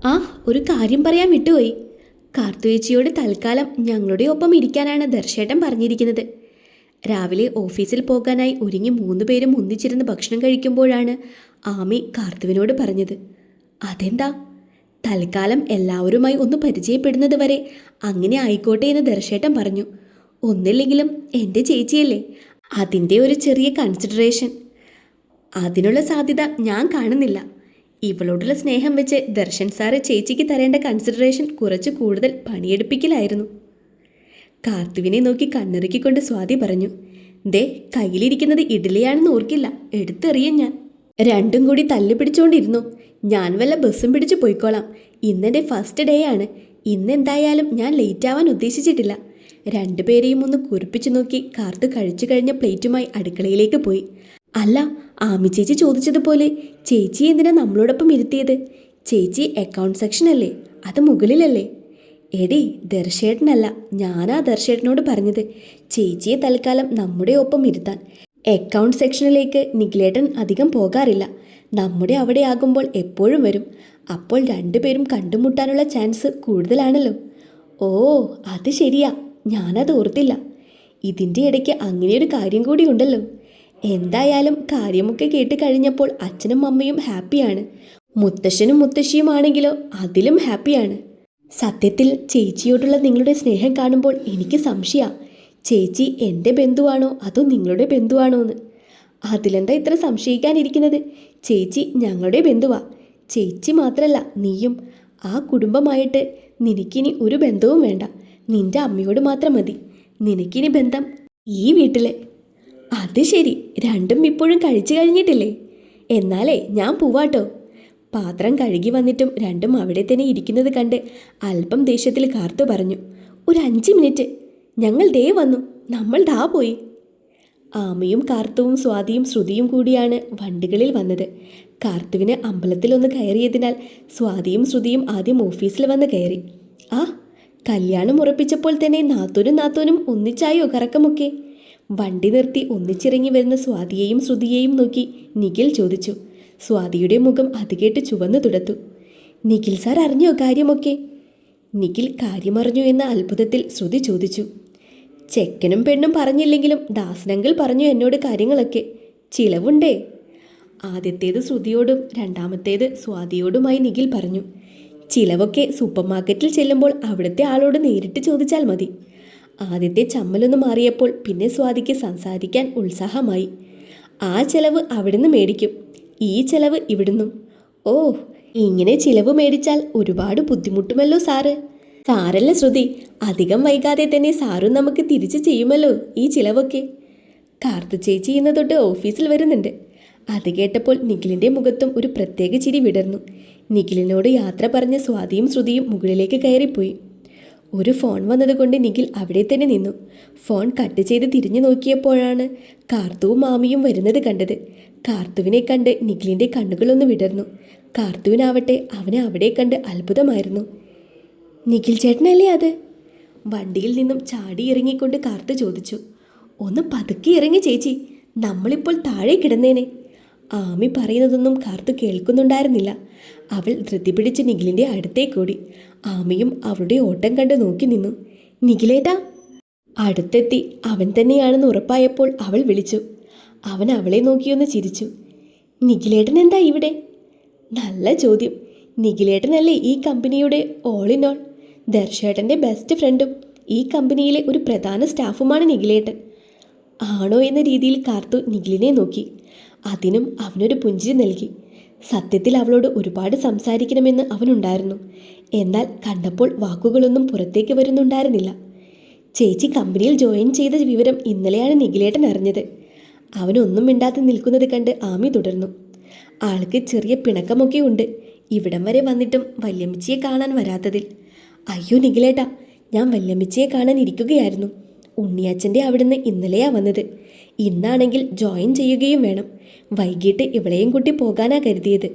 ആ ഒരു കാര്യം പറയാൻ വിട്ടുപോയി. കാർത്തുവേച്ചിയോട് തൽക്കാലം ഞങ്ങളുടെ ഒപ്പം ഇരിക്കാനാണ് ദർശേട്ടൻ പറഞ്ഞിരിക്കുന്നത്. രാവിലെ ഓഫീസിൽ പോകാനായി ഒരുങ്ങി 3 പേരും ഒന്നിച്ചിരുന്ന് ഭക്ഷണം കഴിക്കുമ്പോഴാണ് ആമി കാർത്തുവിനോട് പറഞ്ഞത്. അതെന്താ? തൽക്കാലം എല്ലാവരുമായി ഒന്ന് പരിചയപ്പെടുന്നത് വരെ അങ്ങനെ ആയിക്കോട്ടെ എന്ന് ദർശേട്ടൻ പറഞ്ഞു. ഒന്നില്ലെങ്കിലും എൻ്റെ ചേച്ചിയല്ലേ, അതിൻ്റെ ഒരു ചെറിയ കൺസിഡറേഷൻ. അതിനുള്ള സാധ്യത ഞാൻ കാണുന്നില്ല. ഇവളോടുള്ള സ്നേഹം വെച്ച് ദർശൻ സാറ് ചേച്ചിക്ക് തരേണ്ട കൺസിഡറേഷൻ കുറച്ച് കൂടുതൽ പണിയെടുപ്പിക്കലായിരുന്നു. കാർത്തുവിനെ നോക്കി കണ്ണിറുക്കിക്കൊണ്ട് സ്വാതി പറഞ്ഞു. ദേ, കയ്യിലിരിക്കുന്നത് ഇഡ്ഡലിയാണെന്ന് ഓർക്കില്ല, എടുത്തെറിയാൻ ഞാൻ. രണ്ടും കൂടി തല്ലി പിടിച്ചുകൊണ്ടിരുന്നു. ഞാൻ വല്ല ബസ്സും പിടിച്ച് പോയിക്കോളാം. ഇന്നെൻ്റെ ഫസ്റ്റ് ഡേ ആണ്. ഇന്നെന്തായാലും ഞാൻ ലേറ്റ് ആവാൻ ഉദ്ദേശിച്ചിട്ടില്ല. രണ്ടുപേരെയും ഒന്ന് കുറിപ്പിച്ചു നോക്കി കാർത്തു കഴിച്ചു കഴിഞ്ഞ പ്ലേറ്റുമായി അടുക്കളയിലേക്ക് പോയി. അല്ല, ആമി ചേച്ചി ചോദിച്ചതുപോലെ ചേച്ചി എന്തിനാ നമ്മളോടൊപ്പം ഇരുത്തിയത്? ചേച്ചി അക്കൗണ്ട് സെക്ഷനല്ലേ, അത് മുകളിലല്ലേ? എടി, ദർശേട്ടനല്ല, ഞാനാ ദർശേട്ടനോട് പറഞ്ഞത് ചേച്ചിയെ തൽക്കാലം നമ്മുടെ ഒപ്പം ഇരുത്താൻ. അക്കൗണ്ട് സെക്ഷനിലേക്ക് നിഖിലേട്ടൻ അധികം പോകാറില്ല. നമ്മുടെ അവിടെ ആകുമ്പോൾ എപ്പോഴും വരും. അപ്പോൾ രണ്ടുപേരും കണ്ടുമുട്ടാനുള്ള ചാൻസ് കൂടുതലാണല്ലോ. ഓ, അത് ശരിയാ, ഞാനത് ഓർത്തില്ല. ഇതിൻ്റെ ഇടയ്ക്ക് അങ്ങനെയൊരു കാര്യം കൂടി ഉണ്ടല്ലോ. എന്തായാലും കാര്യമൊക്കെ കേട്ട് കഴിഞ്ഞപ്പോൾ അച്ഛനും അമ്മയും ഹാപ്പിയാണ്. മുത്തശ്ശനും മുത്തശ്ശിയുമാണെങ്കിലോ അതിലും ഹാപ്പിയാണ്. സത്യത്തിൽ ചേച്ചിയോടുള്ള നിങ്ങളുടെ സ്നേഹം കാണുമ്പോൾ എനിക്ക് സംശയമാണ്, ചേച്ചി എൻ്റെ ബന്ധുവാണോ അതോ നിങ്ങളുടെ ബന്ധുവാണോ എന്ന്. അതിലെന്താ ഇത്ര സംശയിക്കാനിരിക്കുന്നത്? ചേച്ചി ഞങ്ങളുടെ ബന്ധുവാ. ചേച്ചി മാത്രമല്ല, നീയും. ആ കുടുംബമായിട്ട് നിനക്കിനി ഒരു ബന്ധവും വേണ്ട. നിന്റെ അമ്മയോട് മാത്രം മതി നിനക്കിനി ബന്ധം ഈ വീട്ടിലെ. അത് ശരി, രണ്ടും ഇപ്പോഴും കഴിച്ചു കഴിഞ്ഞിട്ടില്ലേ? എന്നാലേ ഞാൻ പോവാട്ടോ. പാത്രം കഴുകി വന്നിട്ടും രണ്ടും അവിടെ തന്നെ ഇരിക്കുന്നത് കണ്ട് അല്പം ദേഷ്യത്തിൽ കാർത്തു പറഞ്ഞു. ഒരു 5 മിനിറ്റ്, ഞങ്ങൾ ദേ വന്നു, നമ്മൾ ദാ പോയി. ആമയും കാർത്തുവും സ്വാതിയും ശ്രുതിയും കൂടിയാണ് വണ്ടികളിൽ വന്നത്. കാർത്തുവിന് അമ്പലത്തിലൊന്ന് കയറിയതിനാൽ സ്വാതിയും ശ്രുതിയും ആദ്യം ഓഫീസിൽ വന്ന് കയറി. ആ, കല്യാണം ഉറപ്പിച്ചപ്പോൾ തന്നെ നാത്തൂനും ഒന്നിച്ചായോ കറക്കമൊക്കെ? വണ്ടി നിർത്തി ഒന്നിച്ചിറങ്ങി വരുന്ന സ്വാതിയെയും ശ്രുതിയെയും നോക്കി നിഖിൽ ചോദിച്ചു. സ്വാതിയുടെ മുഖം അത് കേട്ട് ചുവന്നു തുടത്തു. നിഖിൽ സാർ അറിഞ്ഞോ കാര്യമൊക്കെ? നിഖിൽ കാര്യമറിഞ്ഞു എന്ന അത്ഭുതത്തിൽ ശ്രുതി ചോദിച്ചു. ചെക്കനും പെണ്ണും പറഞ്ഞില്ലെങ്കിലും ദാസനങ്ങൾ പറഞ്ഞു എന്നോട് കാര്യങ്ങളൊക്കെ. ചിലവുണ്ടേ. ആദ്യത്തേത് ശ്രുതിയോടും രണ്ടാമത്തേത് സ്വാതിയോടുമായി നിഖിൽ പറഞ്ഞു. ചിലവൊക്കെ സൂപ്പർ മാർക്കറ്റിൽ ചെല്ലുമ്പോൾ അവിടുത്തെ ആളോട് നേരിട്ട് ചോദിച്ചാൽ മതി. ആദ്യത്തെ ചമ്മലൊന്ന് മാറിയപ്പോൾ പിന്നെ സ്വാതിക്ക് സംസാരിക്കാൻ ഉത്സാഹമായി. ആ ചെലവ് അവിടുന്ന് മേടിക്കും, ഈ ചെലവ് ഇവിടുന്നും. ഓ, ഇങ്ങനെ ചിലവ് മേടിച്ചാൽ ഒരുപാട് ബുദ്ധിമുട്ടുമല്ലോ സാറ്. സാരല്ല ശ്രുതി, അധികം വൈകാതെ തന്നെ സാറും നമുക്ക് തിരിച്ചു ചെയ്യുമല്ലോ ഈ ചിലവൊക്കെ. കാർത്തു ചേച്ചി ഇന്ന് തൊട്ട് ഓഫീസിൽ വരുന്നുണ്ട്. അത് കേട്ടപ്പോൾ നിഖിലിൻ്റെ മുഖത്തും ഒരു പ്രത്യേക ചിരി വിടർന്നു. നിഖിലിനോട് യാത്ര പറഞ്ഞ് സ്വാതിയും ശ്രുതിയും മുകളിലേക്ക് കയറിപ്പോയി. ഒരു ഫോൺ വന്നതുകൊണ്ട് നിഖിൽ അവിടെ തന്നെ നിന്നു. ഫോൺ കട്ട് ചെയ്ത് തിരിഞ്ഞു നോക്കിയപ്പോഴാണ് കാർത്തുവും മാമിയും വരുന്നത് കണ്ടത്. കാർത്തുവിനെ കണ്ട് നിഖിലിൻ്റെ കണ്ണുകളൊന്ന് വിടർന്നു. കാർത്തുവിനാവട്ടെ അവനെ അവിടെ കണ്ട് അത്ഭുതമായിരുന്നു. നിഖിൽ ചേട്ടനല്ലേ അത്? വണ്ടിയിൽ നിന്നും ചാടി ഇറങ്ങിക്കൊണ്ട് കാർത്തു ചോദിച്ചു. ഒന്ന് പതുക്കെ ഇറങ്ങി ചേച്ചി, നമ്മളിപ്പോൾ താഴെ കിടന്നേനെ. ആമി പറയുന്നതൊന്നും കാർത്തു കേൾക്കുന്നുണ്ടായിരുന്നില്ല. അവൾ ധൃതി പിടിച്ച് നിഖിലിൻ്റെ അടുത്തേക്കോടി. ആമിയും അവളുടെ ഓട്ടം കണ്ട് നോക്കി നിന്നു. നിഖിലേട്ടാ! അടുത്തെത്തി അവൻ തന്നെയാണെന്ന് ഉറപ്പായപ്പോൾ അവൾ വിളിച്ചു. അവൻ അവളെ നോക്കിയൊന്ന് ചിരിച്ചു. നിഖിലേട്ടൻ എന്താ ഇവിടെ? നല്ല ചോദ്യം. നിഖിലേട്ടനല്ലേ ഈ കമ്പനിയുടെ ഓൾ ഇൻ ഓൾ. ദർശേട്ടൻ്റെ ബെസ്റ്റ് ഫ്രണ്ടും ഈ കമ്പനിയിലെ ഒരു പ്രധാന സ്റ്റാഫുമാണ് നിഖിലേട്ടൻ. ആണോ എന്ന രീതിയിൽ കാർത്തു നിഖിലിനെ നോക്കി. അതിനും അവനൊരു പുഞ്ചിരി നൽകി. സത്യത്തിൽ അവളോട് ഒരുപാട് സംസാരിക്കണമെന്ന് അവനുണ്ടായിരുന്നു. എന്നാൽ കണ്ടപ്പോൾ വാക്കുകളൊന്നും പുറത്തേക്ക് വരുന്നുണ്ടായിരുന്നില്ല. ചേച്ചി കമ്പനിയിൽ ജോയിൻ ചെയ്ത വിവരം ഇന്നലെയാണ് നിഖിലേട്ടൻ അറിഞ്ഞത്. അവനൊന്നും മിണ്ടാതെ നിൽക്കുന്നത് കണ്ട് ആമി തുടർന്നു. ആൾക്ക് ചെറിയ പിണക്കമൊക്കെ ഉണ്ട്, ഇവിടം വരെ വന്നിട്ടും വല്യമ്മച്ചിയെ കാണാൻ വരാത്തതിൽ. അയ്യോ നിഖിലേട്ടാ, ഞാൻ വല്യമ്മച്ചിയെ കാണാൻ ഇരിക്കുകയായിരുന്നു. ഉണ്ണിയച്ഛൻ്റെ അവിടുന്ന് ഇന്നലെയാ വന്നത്. ഇന്നാണെങ്കിൽ ജോയിൻ ചെയ്യുകയും വേണം. വൈകിട്ട് ഇവളെയും കൂട്ടി പോകാനാ കരുതിയത്.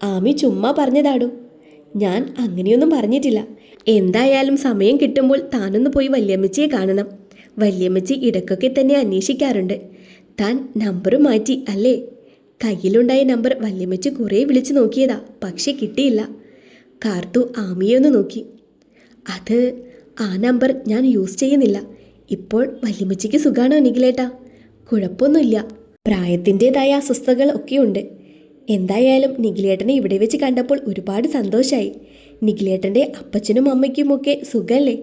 ആമി ചുമ്മാ പറഞ്ഞതാടോ. ഞാൻ അങ്ങനെയൊന്നും പറഞ്ഞിട്ടില്ല. എന്തായാലും സമയം കിട്ടുമ്പോൾ താനൊന്ന് പോയി വല്യമ്മച്ചിയെ കാണണം. വല്യമ്മച്ചി ഇടയ്ക്കൊക്കെ തന്നെ അന്വേഷിക്കാറുണ്ട്. താൻ നമ്പർ മാറ്റി അല്ലേ? കയ്യിലുണ്ടായ നമ്പർ വല്യമ്മച്ചി കുറേ വിളിച്ചു നോക്കിയതാ, പക്ഷെ കിട്ടിയില്ല. കാർത്തു ആമിയെ ഒന്ന് നോക്കി. അത് ആ നമ്പർ ഞാൻ യൂസ് ചെയ്യുന്നില്ല. ഇപ്പോൾ വല്യമ്മച്ചിക്ക് സുഖാണോ നിഖിലേട്ടാ? കുഴപ്പമൊന്നുമില്ല. പ്രായത്തിൻ്റെതായ അസ്വസ്ഥതകൾ ഒക്കെയുണ്ട്. എന്തായാലും നിഖിലേട്ടനെ ഇവിടെ വെച്ച് കണ്ടപ്പോൾ ഒരുപാട് സന്തോഷമായി. നിഖിലേട്ടൻ്റെ അപ്പച്ചനും അമ്മയ്ക്കുമൊക്കെ സുഖമല്ലേ?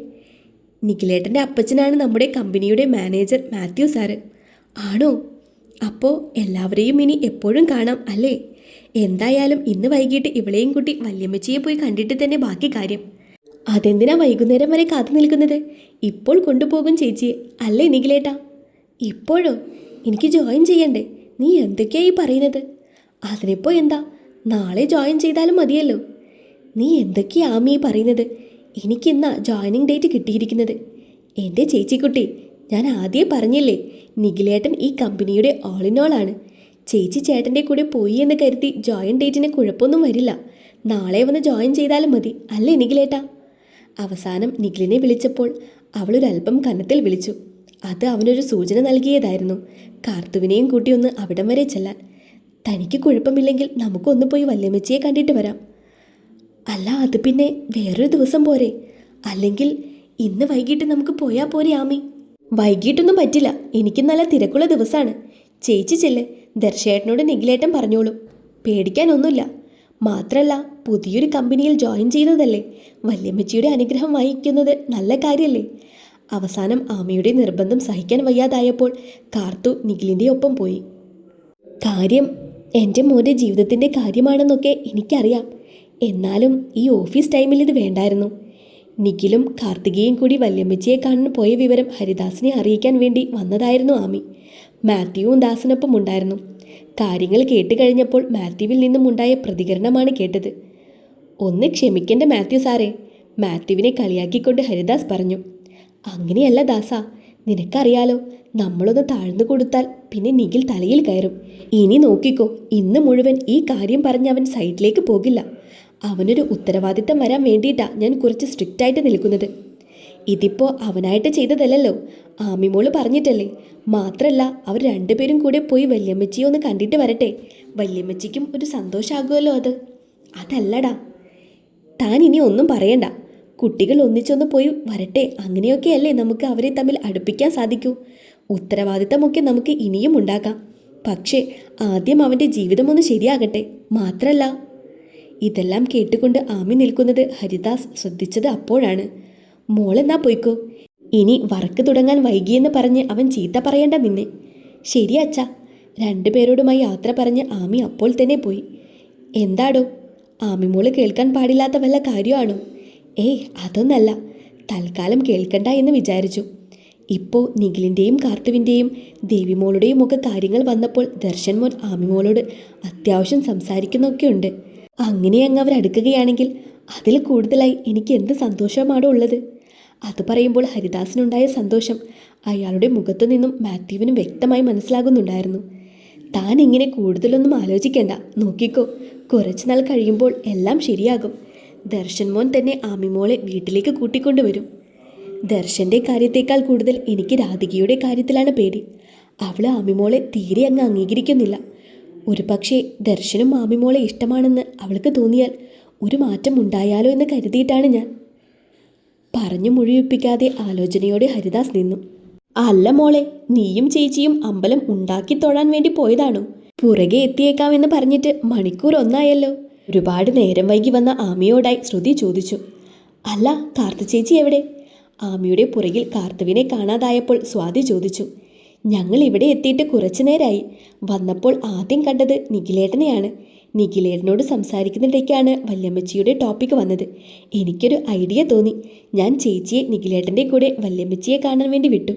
നിഖിലേട്ടൻ്റെ അപ്പച്ചനാണ് നമ്മുടെ കമ്പനിയുടെ മാനേജർ മാത്യു സാറ്. ആണോ? അപ്പോൾ എല്ലാവരെയും ഇനി എപ്പോഴും കാണാം അല്ലേ? എന്തായാലും ഇന്ന് വൈകിട്ട് ഇവളെയും കൂട്ടി വല്യമ്മച്ചിയെ പോയി കണ്ടിട്ട് തന്നെ ബാക്കി കാര്യം. അതെന്തിനാ വൈകുന്നേരം വരെ കാത്തു നിൽക്കുന്നത്? ഇപ്പോൾ കൊണ്ടുപോകും ചേച്ചിയെ, അല്ലേ നിഖിലേട്ടാ? ഇപ്പോഴോ? എനിക്ക് ജോയിൻ ചെയ്യണ്ടേ? നീ എന്തൊക്കെയായി പറയുന്നത്? അതിനിപ്പോൾ എന്താ, നാളെ ജോയിൻ ചെയ്താലും മതിയല്ലോ. നീ എന്തൊക്കെയാമീ പറയുന്നത്? എനിക്കിന്നാ ജോയിനിങ് ഡേറ്റ് കിട്ടിയിരിക്കുന്നത്. എൻ്റെ ചേച്ചിക്കുട്ടി, ഞാൻ ആദ്യം പറഞ്ഞില്ലേ, നിഖിലേട്ടൻ ഈ കമ്പനിയുടെ ഓൾ ഇൻ ഓൾ ആണ്. ചേച്ചി ചേട്ടൻ്റെ കൂടെ പോയി എന്ന് കരുതി ജോയിൻ ഡേറ്റിന് കുഴപ്പമൊന്നും വരില്ല. നാളെ വന്ന് ജോയിൻ ചെയ്താലും മതി, അല്ലേ നിഖിലേട്ടാ? അവസാനം നിഖിലിനെ വിളിച്ചപ്പോൾ അവളൊരല്പം കന്നത്തിൽ വിളിച്ചു. അത് അവനൊരു സൂചന നൽകിയതായിരുന്നു, കാർത്തുവിനെയും കൂട്ടി ഒന്ന് അവിടം വരെ ചെല്ലാൻ. തനിക്ക് കുഴപ്പമില്ലെങ്കിൽ നമുക്കൊന്ന് പോയി വല്യമ്മച്ചിയെ കണ്ടിട്ട് വരാം. അല്ല, അത് പിന്നെ വേറൊരു ദിവസം പോരെ? അല്ലെങ്കിൽ ഇന്ന് വൈകിട്ട് നമുക്ക് പോയാൽ പോരെ ആമി? വൈകിട്ടൊന്നും പറ്റില്ല, എനിക്ക് നല്ല തിരക്കുള്ള ദിവസമാണ്. ചേച്ചി ചെല്ല്, ദർശേട്ടനോട് നിഖിലേട്ടൻ പറഞ്ഞോളൂ. പേടിക്കാനൊന്നുമില്ല. മാത്രമല്ല, പുതിയൊരു കമ്പനിയിൽ ജോയിൻ ചെയ്തതല്ലേ, വല്യമ്മച്ചിയുടെ അനുഗ്രഹം വഹിക്കുന്നത് നല്ല കാര്യമല്ലേ? അവസാനം ആമയുടെ നിർബന്ധം സഹിക്കാൻ വയ്യാതായപ്പോൾ കാർത്തു നിഖിലിൻ്റെ ഒപ്പം പോയി. കാര്യം എൻ്റെ മോൻ്റെ ജീവിതത്തിൻ്റെ കാര്യമാണെന്നൊക്കെ എനിക്കറിയാം. എന്നാലും ഈ ഓഫീസ് ടൈമിൽ ഇത് വേണ്ടായിരുന്നു. നിഖിലും കാർത്തികയും കൂടി വല്യമ്മച്ചിയെ കാണാൻ പോയ വിവരം ഹരിദാസിനെ അറിയിക്കാൻ വേണ്ടി വന്നതായിരുന്നു ആമി. മാത്യുവും ദാസിനൊപ്പം ഉണ്ടായിരുന്നു. കാര്യങ്ങൾ കേട്ട് കഴിഞ്ഞപ്പോൾ മാത്യുവിൽ നിന്നും ഉണ്ടായ പ്രതികരണമാണ് കേട്ടത്. ഒന്ന് ക്ഷമിക്കേണ്ട മാത്യു സാറേ, മാത്യുവിനെ കളിയാക്കിക്കൊണ്ട് ഹരിദാസ് പറഞ്ഞു. അങ്ങനെയല്ല ദാസ, നിനക്കറിയാലോ, നമ്മളൊന്ന് താഴ്ന്നു കൊടുത്താൽ പിന്നെ നിഖിൽ തലയിൽ കയറും. ഇനി നോക്കിക്കോ, ഇന്ന് മുഴുവൻ ഈ കാര്യം പറഞ്ഞ് അവൻ സൈറ്റിലേക്ക് പോകില്ല. അവനൊരു ഉത്തരവാദിത്തം വരാൻ വേണ്ടിയിട്ടാ ഞാൻ കുറച്ച് സ്ട്രിക്റ്റായിട്ട് നിൽക്കുന്നത്. ഇതിപ്പോൾ അവനായിട്ട് ചെയ്തതല്ലല്ലോ, ആമിമോള് പറഞ്ഞിട്ടല്ലേ. മാത്രമല്ല, അവർ രണ്ടുപേരും കൂടെ പോയി വല്യമ്മച്ചിയെ ഒന്ന് കണ്ടിട്ട് വരട്ടെ. വല്യമ്മച്ചിക്കും ഒരു സന്തോഷമാകുമല്ലോ അത്. അതല്ലടാ, താൻ ഇനി ഒന്നും പറയണ്ട. കുട്ടികൾ ഒന്നിച്ചൊന്ന് പോയി വരട്ടെ, അങ്ങനെയൊക്കെയല്ലേ നമുക്ക് അവരെ തമ്മിൽ അടുപ്പിക്കാൻ സാധിക്കൂ. ഉത്തരവാദിത്തമൊക്കെ നമുക്ക് ഇനിയും ഉണ്ടാക്കാം. പക്ഷേ ആദ്യം അവൻ്റെ ജീവിതം ഒന്ന് ശരിയാകട്ടെ. മാത്രമല്ല, ഇതെല്ലാം കേട്ടുകൊണ്ട് ആമി നിൽക്കുന്നത് ഹരിദാസ് ശ്രദ്ധിച്ചത് അപ്പോഴാണ്. മോളെന്നാ പോയിക്കോ, ഇനി വർക്ക് തുടങ്ങാൻ വൈകിയെന്ന് പറഞ്ഞ് അവൻ ചീത്ത പറയേണ്ട നിന്നെ. ശരി അച്ഛാ. രണ്ടുപേരോടുമായി യാത്ര പറഞ്ഞ് ആമി അപ്പോൾ തന്നെ പോയി. എന്താടോ, ആമിമോള് കേൾക്കാൻ പാടില്ലാത്ത വല്ല കാര്യമാണോ? ഏയ് അതൊന്നല്ല, തൽക്കാലം കേൾക്കണ്ട എന്ന് വിചാരിച്ചു. ഇപ്പോൾ നിഖിലിൻ്റെയും കാർത്തുവിൻ്റെയും ദേവിമോളുടെയും ഒക്കെ കാര്യങ്ങൾ വന്നപ്പോൾ ദർശൻ മോൻ ആമിമോളോട് അത്യാവശ്യം സംസാരിക്കുന്നൊക്കെയുണ്ട്. അങ്ങനെ അങ്ങ് അവരടുക്കുകയാണെങ്കിൽ അതിൽ കൂടുതലായി എനിക്ക് എന്ത് സന്തോഷമാണോ ഉള്ളത്? അത് പറയുമ്പോൾ ഹരിദാസിനുണ്ടായ സന്തോഷം അയാളുടെ മുഖത്തു നിന്നും മാത്യുവിനും വ്യക്തമായി മനസ്സിലാകുന്നുണ്ടായിരുന്നു. താൻ ഇങ്ങനെ കൂടുതലൊന്നും ആലോചിക്കേണ്ട, നോക്കിക്കോ, കുറച്ച് നാൾ കഴിയുമ്പോൾ എല്ലാം ശരിയാകും. ദർശൻ മോൻ തന്നെ ആമിമോളെ വീട്ടിലേക്ക് കൂട്ടിക്കൊണ്ടുവരും. ദർശൻ്റെ കാര്യത്തേക്കാൾ കൂടുതൽ എനിക്ക് രാധികയുടെ കാര്യത്തിലാണ് പേടി. അവൾ ആമിമോളെ തീരെ അങ്ങ് അംഗീകരിക്കുന്നില്ല. ഒരു പക്ഷേ ദർശനും ആമിമോളെ ഇഷ്ടമാണെന്ന് അവൾക്ക് തോന്നിയാൽ ഒരു മാറ്റം ഉണ്ടായാലോ എന്ന് കരുതിയിട്ടാണ് ഞാൻ. പറഞ്ഞു മുഴുവിപ്പിക്കാതെ ആലോചനയോടെ ഹരിദാസ് നിന്നു. അല്ല മോളെ, നീയും ചേച്ചിയും അമ്പലം ഉണ്ടാക്കി തൊഴാൻ വേണ്ടി പോയതാണോ? പുറകെ എത്തിയേക്കാമെന്ന് പറഞ്ഞിട്ട് മണിക്കൂർ ഒന്നായല്ലോ. ഒരുപാട് നേരം വൈകി വന്ന ആമിയോടായി ശ്രുതി ചോദിച്ചു. അല്ല, കാർത്തു ചേച്ചി എവിടെ? ആമിയുടെ പുറകിൽ കാർത്തുവിനെ കാണാതായപ്പോൾ സ്വാതി ചോദിച്ചു. ഞങ്ങൾ ഇവിടെ എത്തിയിട്ട് കുറച്ചു നേരമായി. വന്നപ്പോൾ ആദ്യം കണ്ടത് നിഖിലേട്ടനെയാണ്. നിഖിലേട്ടനോട് സംസാരിക്കുന്നിടയ്ക്കാണ് വല്യമ്മച്ചിയുടെ ടോപ്പിക്ക് വന്നത്. എനിക്കൊരു ഐഡിയ തോന്നി. ഞാൻ ചേച്ചിയെ നിഖിലേട്ടൻ്റെ കൂടെ വല്യമ്മച്ചിയെ കാണാൻ വേണ്ടി വിട്ടു.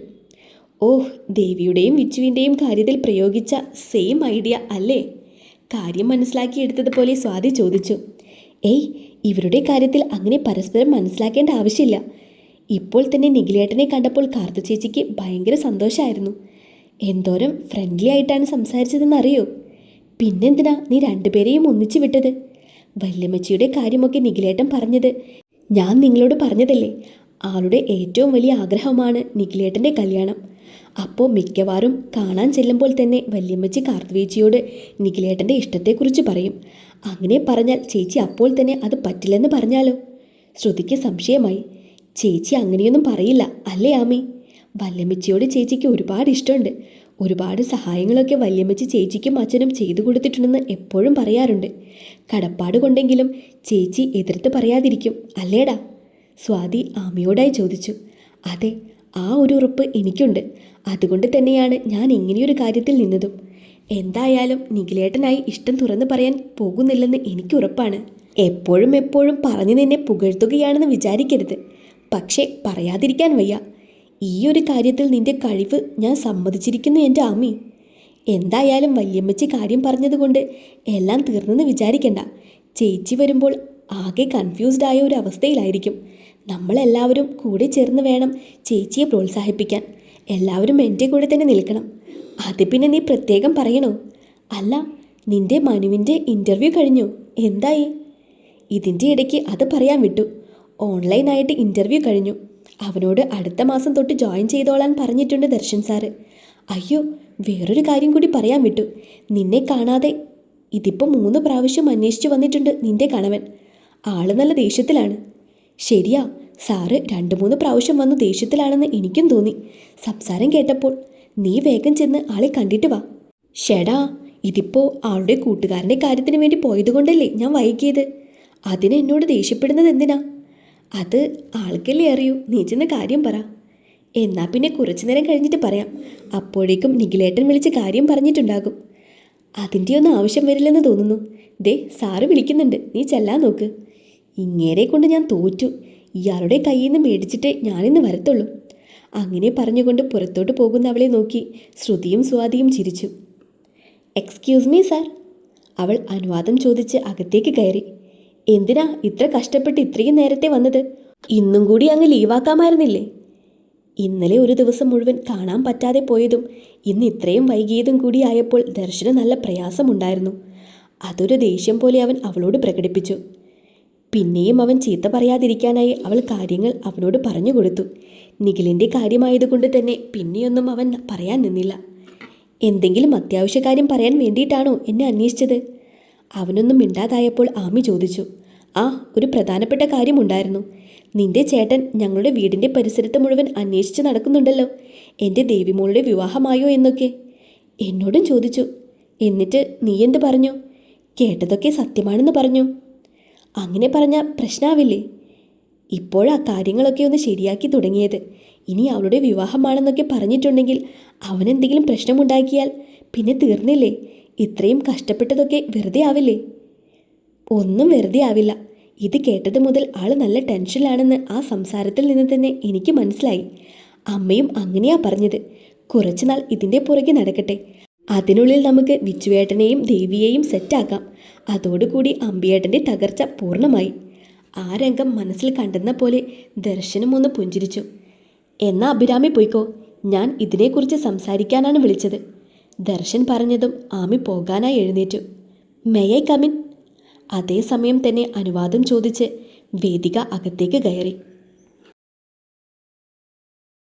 ഓഹ്, ദേവിയുടെയും വിച്ചുവിൻ്റെയും കാര്യത്തിൽ പ്രയോഗിച്ച സെയിം ഐഡിയ അല്ലേ? കാര്യം മനസ്സിലാക്കിയെടുത്തതുപോലെ സ്വാതി ചോദിച്ചു. ഏയ്, ഇവരുടെ കാര്യത്തിൽ അങ്ങനെ പരസ്പരം മനസ്സിലാക്കേണ്ട ആവശ്യമില്ല. ഇപ്പോൾ തന്നെ നിഖിലേട്ടനെ കണ്ടപ്പോൾ കാർത്തു ചേച്ചിക്ക് ഭയങ്കര സന്തോഷമായിരുന്നു. എന്തോരം ഫ്രണ്ട്ലി ആയിട്ടാണ് സംസാരിച്ചതെന്നറിയോ? പിന്നെന്തിനാ നീ രണ്ടുപേരെയും ഒന്നിച്ചു വിട്ടത്? വല്യമ്മച്ചിയുടെ കാര്യമൊക്കെ നിഖിലേട്ടൻ പറഞ്ഞത് ഞാൻ നിങ്ങളോട് പറഞ്ഞതല്ലേ. ആളുടെ ഏറ്റവും വലിയ ആഗ്രഹമാണ് നിഖിലേട്ടൻ്റെ കല്യാണം. അപ്പോൾ മിക്കവാറും കാണാൻ ചെല്ലുമ്പോൾ തന്നെ വല്യമ്മച്ചി കാർത്തുവേച്ചിയോട് നിഖിലേട്ടൻ്റെ ഇഷ്ടത്തെക്കുറിച്ച് പറയും. അങ്ങനെ പറഞ്ഞാൽ ചേച്ചി അപ്പോൾ തന്നെ അത് പറ്റില്ലെന്ന് പറഞ്ഞാലോ? ശ്രുതിക്ക് സംശയമായി. ചേച്ചി അങ്ങനെയൊന്നും പറയില്ല അല്ലേ ആമി? വല്യമ്മച്ചിയോട് ചേച്ചിക്ക് ഒരുപാട് ഇഷ്ടമുണ്ട്. ഒരുപാട് സഹായങ്ങളൊക്കെ വല്യമ്മച്ചി ചേച്ചിക്കും അച്ഛനും ചെയ്തു കൊടുത്തിട്ടുണ്ടെന്ന് എപ്പോഴും പറയാറുണ്ട്. കടപ്പാട് കൊണ്ടെങ്കിലും ചേച്ചി എതിർത്ത് പറയാതിരിക്കും അല്ലേടാ? സ്വാതി ആമിയോടായി ചോദിച്ചു. അതെ, ആ ഒരു ഉറപ്പ് എനിക്കുണ്ട്. അതുകൊണ്ട് തന്നെയാണ് ഞാൻ ഇങ്ങനെയൊരു കാര്യത്തിൽ നിന്നതും. എന്തായാലും നിഖിലേട്ടനായി ഇഷ്ടം തുറന്നു പറയാൻ പോകുന്നില്ലെന്ന് എനിക്ക് ഉറപ്പാണ്. എപ്പോഴും പറഞ്ഞു നിന്നെ പുകഴ്ത്തുകയാണെന്ന് വിചാരിക്കരുത്. പക്ഷേ പറയാതിരിക്കാൻ വയ്യ. ഈ ഒരു കാര്യത്തിൽ നിന്റെ കഴിവ് ഞാൻ സമ്മതിച്ചിരിക്കുന്നു എൻ്റെ ആമി. എന്തായാലും വല്യമ്മച്ചി കാര്യം പറഞ്ഞതുകൊണ്ട് എല്ലാം തീർന്നെന്ന് വിചാരിക്കണ്ട. ചേച്ചി വരുമ്പോൾ ആകെ കൺഫ്യൂസ്ഡ് ആയ ഒരു അവസ്ഥയിലായിരിക്കും. നമ്മളെല്ലാവരും കൂടെ ചേർന്ന് വേണം ചേച്ചിയെ പ്രോത്സാഹിപ്പിക്കാൻ. എല്ലാവരും എൻ്റെ കൂടെ തന്നെ നിൽക്കണം. അത് പിന്നെ നീ പ്രത്യേകം പറയണോ? അല്ല, നിന്റെ മനുവിൻ്റെ ഇൻ്റർവ്യൂ കഴിഞ്ഞോ? എന്തായി? ഇതിൻ്റെ ഇടയ്ക്ക് അത് പറയാൻ വിട്ടു. ഓൺലൈനായിട്ട് ഇൻ്റർവ്യൂ കഴിഞ്ഞു. അവനോട് അടുത്ത മാസം തൊട്ട് ജോയിൻ ചെയ്തോളാൻ പറഞ്ഞിട്ടുണ്ട് ദർശൻ സാറ്. അയ്യോ, വേറൊരു കാര്യം കൂടി പറയാൻ വിട്ടു. നിന്നെ കാണാതെ ഇതിപ്പോൾ 3 പ്രാവശ്യം അന്വേഷിച്ചു വന്നിട്ടുണ്ട് നിന്റെ കണവൻ. ആള് നല്ല ദേഷ്യത്തിലാണ്. ശരിയാ, സാറ് 2-3 പ്രാവശ്യം വന്ന് ദേഷ്യത്തിലാണെന്ന് എനിക്കും തോന്നി സംസാരം കേട്ടപ്പോൾ. നീ വേഗം ചെന്ന് ആളെ കണ്ടിട്ട് വാ. ഷെടാ, ഇതിപ്പോൾ ആളുടെ കൂട്ടുകാരൻ്റെ കാര്യത്തിന് വേണ്ടി പോയതുകൊണ്ടല്ലേ ഞാൻ വൈകിയത്. അതിന് എന്നോട് ദേഷ്യപ്പെടുന്നത് എന്തിനാ? അത് ആൾക്കല്ലേ അറിയൂ. നീ ചെന്ന് കാര്യം പറ. എന്നാൽ പിന്നെ കുറച്ചു നേരം കഴിഞ്ഞിട്ട് പറയാം. അപ്പോഴേക്കും നിഖിലേട്ടൻ വിളിച്ച് കാര്യം പറഞ്ഞിട്ടുണ്ടാകും. അതിൻ്റെ ഒന്നും ആവശ്യം വരില്ലെന്ന് തോന്നുന്നു. ദേ, സാറ് വിളിക്കുന്നുണ്ട്, നീ ചെല്ലാൻ നോക്ക്. ഇങ്ങേരെ കൊണ്ട് ഞാൻ തോറ്റു. ഇയാളുടെ കയ്യിൽ നിന്ന് മേടിച്ചിട്ടേ ഞാനിന്ന് വരത്തുള്ളൂ. അങ്ങനെ പറഞ്ഞുകൊണ്ട് പുറത്തോട്ട് പോകുന്ന അവളെ നോക്കി ശ്രുതിയും സ്വാതിയും ചിരിച്ചു. Excuse me sir. അവൾ അനുവാദം ചോദിച്ച് അകത്തേക്ക് കയറി. എന്തിനാ ഇത്ര കഷ്ടപ്പെട്ട് ഇത്രയും നേരത്തെ വന്നത്? ഇന്നും കൂടി അങ്ങ് ലീവാക്കാമായിരുന്നില്ലേ? ഇന്നലെ ഒരു ദിവസം മുഴുവൻ കാണാൻ പറ്റാതെ പോയതും ഇന്ന് ഇത്രയും വൈകിയതും കൂടി ആയപ്പോൾ ദർശന് നല്ല പ്രയാസമുണ്ടായിരുന്നു. അതൊരു ദേഷ്യം പോലെ അവൻ അവളോട് പ്രകടിപ്പിച്ചു. പിന്നെയും അവൻ ചീത്ത പറയാതിരിക്കാനായി അവൾ കാര്യങ്ങൾ അവനോട് പറഞ്ഞു കൊടുത്തു. നിഖിലിൻ്റെ കാര്യമായതുകൊണ്ട് തന്നെ പിന്നെയൊന്നും അവൻ പറയാൻ നിന്നില്ല. എന്തെങ്കിലും അത്യാവശ്യ കാര്യം പറയാൻ വേണ്ടിയിട്ടാണോ എന്നെ അന്വേഷിച്ചത്? അവനൊന്നും മിണ്ടാതായപ്പോൾ ആമി ചോദിച്ചു. ആ, ഒരു പ്രധാനപ്പെട്ട കാര്യമുണ്ടായിരുന്നു. നിന്റെ ചേട്ടൻ ഞങ്ങളുടെ വീടിൻ്റെ പരിസരത്ത് മുഴുവൻ അന്വേഷിച്ച് നടക്കുന്നുണ്ടല്ലോ. എൻ്റെ ദേവിമോളുടെ വിവാഹമായോ എന്നൊക്കെ എന്നോടും ചോദിച്ചു. എന്നിട്ട് നീ എന്ത് പറഞ്ഞു? കേട്ടതൊക്കെ സത്യമാണെന്ന് പറഞ്ഞു. അങ്ങനെ പറഞ്ഞാൽ പ്രശ്നമാവില്ലേ? ഇപ്പോഴാ കാര്യങ്ങളൊക്കെ ഒന്ന് ശരിയാക്കി തുടങ്ങിയത്. ഇനി അവളുടെ വിവാഹമാണെന്നൊക്കെ പറഞ്ഞിട്ടുണ്ടെങ്കിൽ അവനെന്തെങ്കിലും പ്രശ്നമുണ്ടാക്കിയാൽ പിന്നെ തീർന്നില്ലേ? ഇത്രയും കഷ്ടപ്പെട്ടതൊക്കെ വെറുതെ ആവില്ലേ? ഒന്നും വെറുതെ ആവില്ല. ഇത് കേട്ടത് മുതൽ ആൾ നല്ല ടെൻഷനിലാണെന്ന് ആ സംസാരത്തിൽ നിന്ന് തന്നെ എനിക്ക് മനസ്സിലായി. അമ്മയും അങ്ങനെയാ പറഞ്ഞത്. കുറച്ചുനാൾ ഇതിൻ്റെ പുറകെ നടക്കട്ടെ. അതിനുള്ളിൽ നമുക്ക് വിച്ചുവേട്ടനെയും ദേവിയെയും സെറ്റാക്കാം. അതോടുകൂടി അമ്പിയേട്ടൻ്റെ തകർച്ച പൂർണ്ണമായി. ആ രംഗം മനസ്സിൽ കണ്ടെന്ന പോലെ ദർശനം ഒന്ന് പുഞ്ചിരിച്ചു. എന്നാ അഭിരാമി പോയിക്കോ, ഞാൻ ഇതിനെക്കുറിച്ച് സംസാരിക്കാനാണ് വിളിച്ചത്. ദർശൻ പറഞ്ഞതും ആമി പോകാനായി എഴുന്നേറ്റു. May I come in? അതേസമയം തന്നെ അനുവാദം ചോദിച്ച് വേദിക അകത്തേക്ക് കയറി.